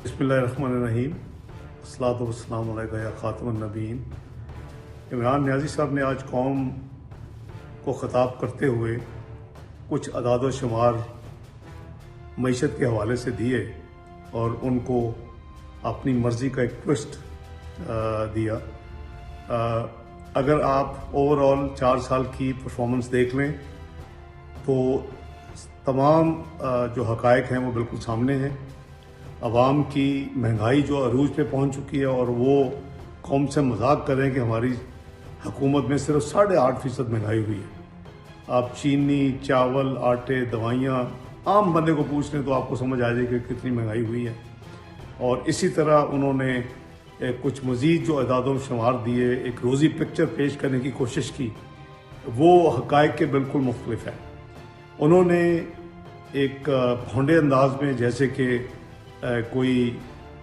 बिस्मिल्लाहिर्रहमानिर्रहीम अस्सलातु वस्सलामु अलैका या खातमुन नबीयीन। इमरान नियाज़ी साहब ने आज कौम को ख़िताब करते हुए कुछ अदाद व शुमार मईशत के हवाले से दिए और उनको अपनी मर्ज़ी का एक ट्विस्ट दिया। अगर आप ओवरऑल 4 साल की परफॉर्मेंस देख लें तो तमाम जो हक़ाइक़ हैं वो बिल्कुल सामने हैं। अवाम की महंगाई जो अरूज पे पहुंच चुकी है और वो कौम से मजाक करें कि हमारी हुकूमत में सिर्फ 8.5% महंगाई हुई है। आप चीनी, चावल, आटे, दवाइयाँ आम बंदे को पूछ लें तो आपको समझ आ जाएगी कि कितनी महंगाई हुई है। और इसी तरह उन्होंने कुछ मज़ीद जो अदादों शुमार दिए, एक रोज़ी पिक्चर पेश करने की कोशिश की, वो हक़ाइक़ के बिल्कुल मुख्तलिफ है। उन्होंने एक भोंडे अंदाज में, जैसे कि कोई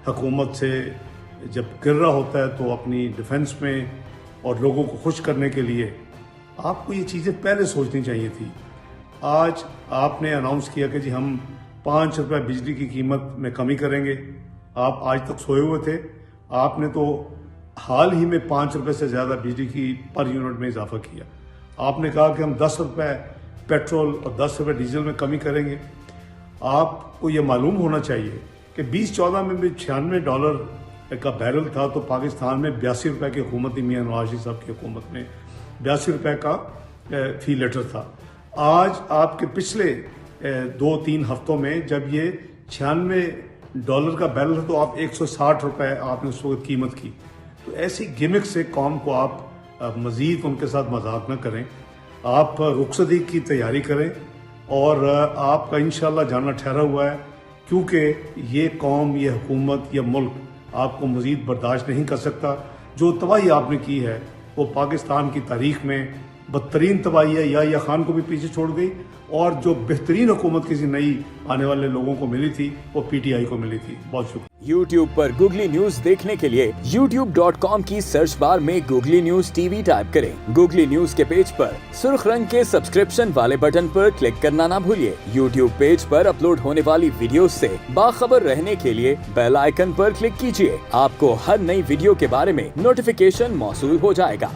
हुकूमत से जब गिर रहा होता है तो अपनी डिफेंस में और लोगों को खुश करने के लिए आपको ये चीज़ें पहले सोचनी चाहिए थी। आज आपने अनाउंस किया कि जी हम 5 रुपये बिजली की कीमत में कमी करेंगे। आप आज तक सोए हुए थे। आपने तो हाल ही में 5 रुपये से ज़्यादा बिजली की पर यूनिट में इजाफा किया। आपने कहा कि हम 10 रुपये पेट्रोल और 10 रुपये डीजल में कमी करेंगे। आपको ये मालूम होना चाहिए कि 2014 में भी $96 का बैरल था तो पाकिस्तान में 82 रुपये की हुकूमत थी। मियां नवाज शरीफ साहब की हुकूमत में 82 रुपये का फी लीटर था। आज आपके पिछले 2-3 हफ्तों में जब ये $96 का बैरल था तो आप 160 रुपये आपने उस वक्त कीमत की। तो ऐसी गिमिक से कौम को आप मज़ीद उनके साथ मजाक न करें। आप रुखसती की तैयारी करें और आपका इंशाल्लाह जाना ठहरा हुआ है, क्योंकि ये कौम, ये हुकूमत, ये मुल्क आपको मज़ीद बर्दाश्त नहीं कर सकता। जो तबाही आपने की है वो पाकिस्तान की तारीख में बदतरीन तबाही है। या खान को भी पीछे छोड़ गई और जो बेहतरीन हुकूमत किसी नई आने वाले लोगों को मिली थी वो PTI को मिली थी। बहुत शुक्रिया। YouTube पर गूगली न्यूज देखने के लिए youtube.com की सर्च बार में गूगली न्यूज TV टाइप करें। गूगली न्यूज के पेज पर सुर्ख रंग के सब्सक्रिप्शन वाले बटन पर क्लिक करना ना भूलिए। YouTube पेज पर अपलोड होने वाली वीडियो से बाखबर रहने के लिए बेल आइकन पर क्लिक कीजिए। आपको हर नई वीडियो के बारे में नोटिफिकेशन मौसूल हो जाएगा।